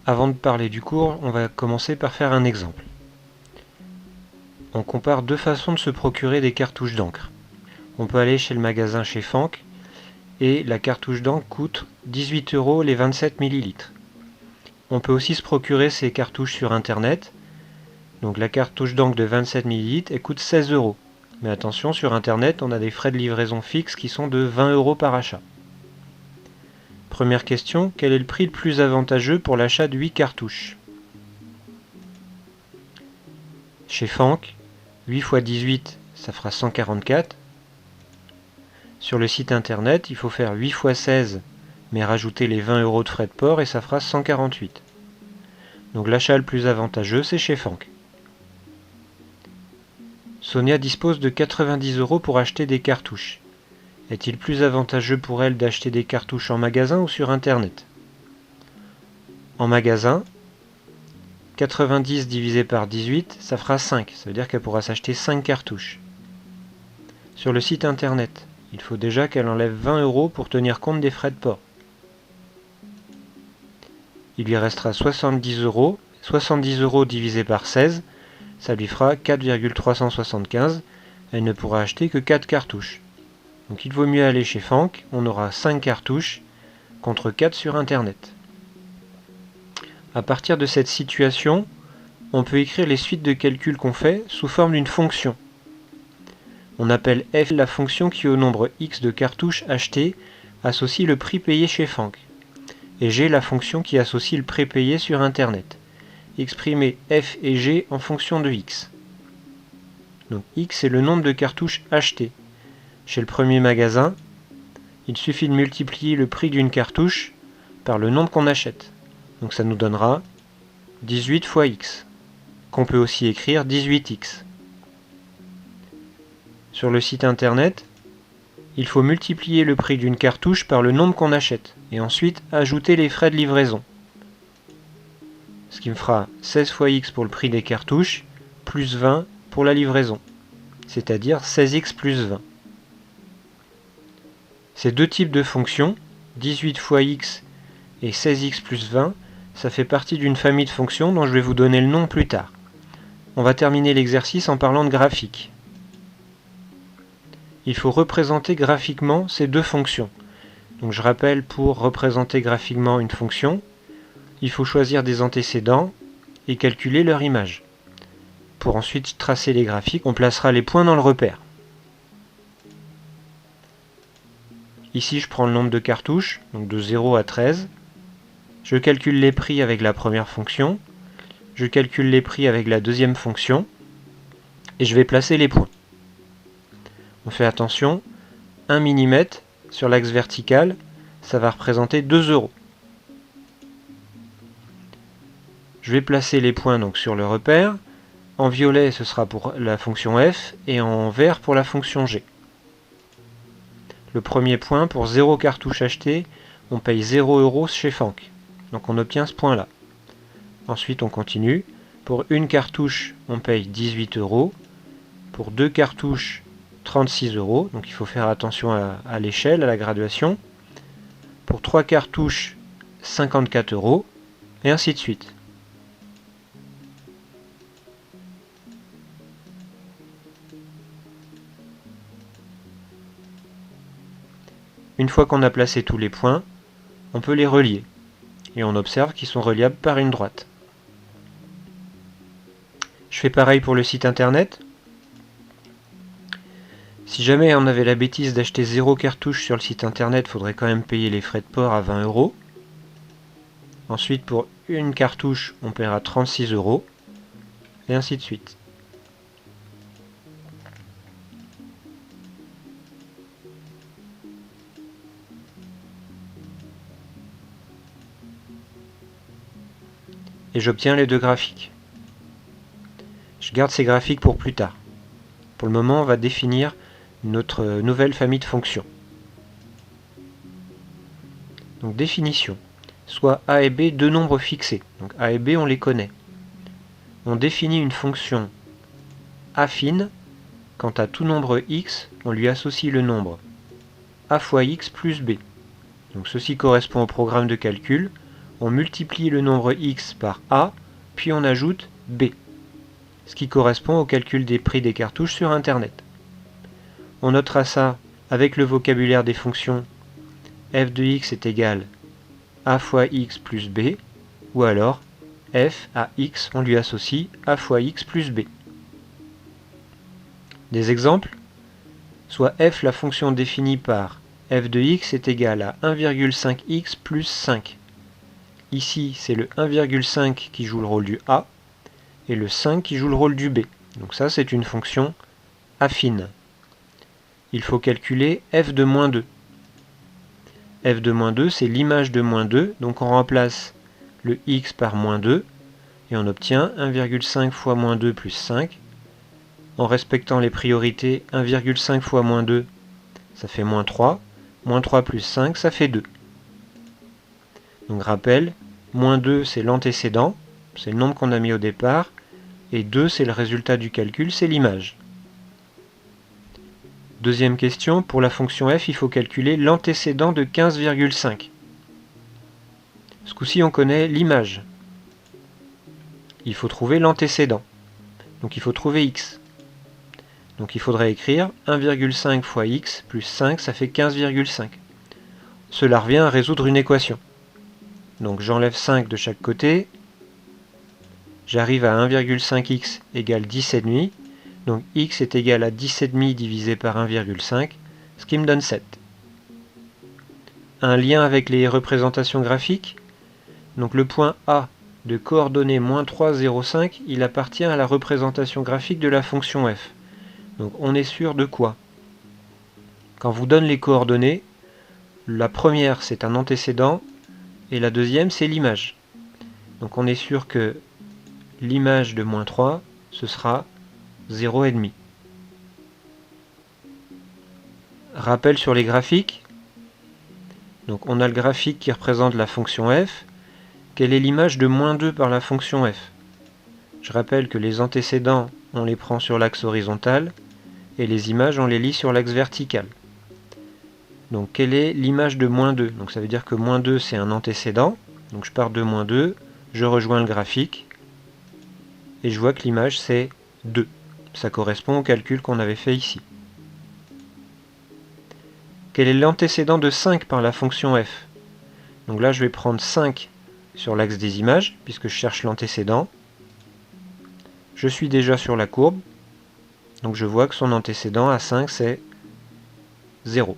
Avant de parler du cours, on va commencer par faire un exemple. On compare deux façons de se procurer des cartouches d'encre. On peut aller chez le magasin chez Fanck et la cartouche d'encre coûte 18 € les 27 ml. On peut aussi se procurer ces cartouches sur internet. Donc la cartouche d'encre de 27 ml elle coûte 16 €. Mais attention, sur internet on a des frais de livraison fixes qui sont de 20 € par achat. Première question, quel est le prix le plus avantageux pour l'achat de 8 cartouches? Chez Fanck, 8 x 18, ça fera 144. Sur le site internet, il faut faire 8 x 16, mais rajouter les 20 € de frais de port et ça fera 148. Donc l'achat le plus avantageux, c'est chez Fanck. Sonia dispose de 90 € pour acheter des cartouches. Est-il plus avantageux pour elle d'acheter des cartouches en magasin ou sur internet? En magasin, 90 divisé par 18, ça fera 5. Ça veut dire qu'elle pourra s'acheter 5 cartouches. Sur le site internet, il faut déjà qu'elle enlève 20 € pour tenir compte des frais de port. Il lui restera 70 €. 70 € divisé par 16, ça lui fera 4,375. Elle ne pourra acheter que 4 cartouches. Donc il vaut mieux aller chez Fanck, on aura 5 cartouches contre 4 sur internet. À partir de cette situation, on peut écrire les suites de calculs qu'on fait sous forme d'une fonction. On appelle f la fonction qui au nombre x de cartouches achetées associe le prix payé chez Fanck, et g la fonction qui associe le prix payé sur internet. Exprimer f et g en fonction de x. Donc x est le nombre de cartouches achetées. Chez le premier magasin, il suffit de multiplier le prix d'une cartouche par le nombre qu'on achète. Donc ça nous donnera 18 fois x, qu'on peut aussi écrire 18x. Sur le site internet, il faut multiplier le prix d'une cartouche par le nombre qu'on achète, et ensuite ajouter les frais de livraison. Ce qui me fera 16 fois x pour le prix des cartouches, plus 20 pour la livraison, c'est-à-dire 16x plus 20. Ces deux types de fonctions, 18 fois x et 16x plus 20, ça fait partie d'une famille de fonctions dont je vais vous donner le nom plus tard. On va terminer l'exercice en parlant de graphique. Il faut représenter graphiquement ces deux fonctions. Donc je rappelle, pour représenter graphiquement une fonction, il faut choisir des antécédents et calculer leur image. Pour ensuite tracer les graphiques, on placera les points dans le repère. Ici, je prends le nombre de cartouches, donc de 0 à 13. Je calcule les prix avec la première fonction. Je calcule les prix avec la deuxième fonction. Et je vais placer les points. On fait attention, 1 mm sur l'axe vertical, ça va représenter 2 €. Je vais placer les points donc sur le repère. En violet, ce sera pour la fonction f, et en vert pour la fonction g. Le premier point, pour 0 cartouche achetée, on paye 0 € chez Fanck. Donc on obtient ce point-là. Ensuite, on continue. Pour une cartouche, on paye 18 €. Pour 2 cartouches, 36 €. Donc il faut faire attention à l'échelle, à la graduation. Pour 3 cartouches, 54 €. Et ainsi de suite. Une fois qu'on a placé tous les points, on peut les relier. Et on observe qu'ils sont reliables par une droite. Je fais pareil pour le site internet. Si jamais on avait la bêtise d'acheter 0 cartouche sur le site internet, il faudrait quand même payer les frais de port à 20 €. Ensuite, pour une cartouche, on paiera 36 €. Et ainsi de suite. Et j'obtiens les deux graphiques. Je garde ces graphiques pour plus tard. Pour le moment, on va définir notre nouvelle famille de fonctions. Donc définition. Soit a et b deux nombres fixés. Donc a et b, on les connaît. On définit une fonction affine quand à tout nombre x, on lui associe le nombre a fois x plus b. Donc ceci correspond au programme de calcul. on multiplie le nombre x par A, puis on ajoute B, ce qui correspond au calcul des prix des cartouches sur Internet. On notera ça avec le vocabulaire des fonctions f de x est égal a fois x plus b, ou alors f à x, on lui associe a fois x plus b. Des exemples, soit f, la fonction définie par f de x est égal à 1,5x plus 5. Ici, c'est le 1,5 qui joue le rôle du a, et le 5 qui joue le rôle du b. Donc ça, c'est une fonction affine. Il faut calculer f de moins 2. f de moins 2, c'est l'image de moins 2, donc on remplace le x par moins 2, et on obtient 1,5 fois moins 2 plus 5. En respectant les priorités, 1,5 fois moins 2, ça fait moins 3. Moins 3 plus 5, ça fait 2. Donc rappel, moins 2 c'est l'antécédent, c'est le nombre qu'on a mis au départ, et 2 c'est le résultat du calcul, c'est l'image. Deuxième question, pour la fonction f, il faut calculer l'antécédent de 15,5. Ce coup-ci, on connaît l'image. Il faut trouver l'antécédent. Donc il faut trouver x. Donc il faudrait écrire 1,5 fois x plus 5, ça fait 15,5. Cela revient à résoudre une équation. Donc j'enlève 5 de chaque côté. J'arrive à 1,5x égale 10,5. Donc x est égal à 10,5 divisé par 1,5, ce qui me donne 7. Un lien avec les représentations graphiques. Donc le point A de coordonnées moins 3, 0, 5, il appartient à la représentation graphique de la fonction f. Donc on est sûr de quoi? Quand on vous donne les coordonnées, la première c'est un antécédent et la deuxième c'est l'image. Donc on est sûr que l'image de moins 3, ce sera 0,5. Rappel sur les graphiques. Donc on a le graphique qui représente la fonction f. Quelle est l'image de moins 2 par la fonction f? Je rappelle que les antécédents, on les prend sur l'axe horizontal, et les images, on les lit sur l'axe vertical. Donc quelle est l'image de moins 2? Donc ça veut dire que moins 2 c'est un antécédent, donc je pars de moins 2, je rejoins le graphique, et je vois que l'image c'est 2. Ça correspond au calcul qu'on avait fait ici. Quel est l'antécédent de 5 par la fonction f? Donc là je vais prendre 5 sur l'axe des images, puisque je cherche l'antécédent. Je suis déjà sur la courbe, donc je vois que son antécédent à 5 c'est 0.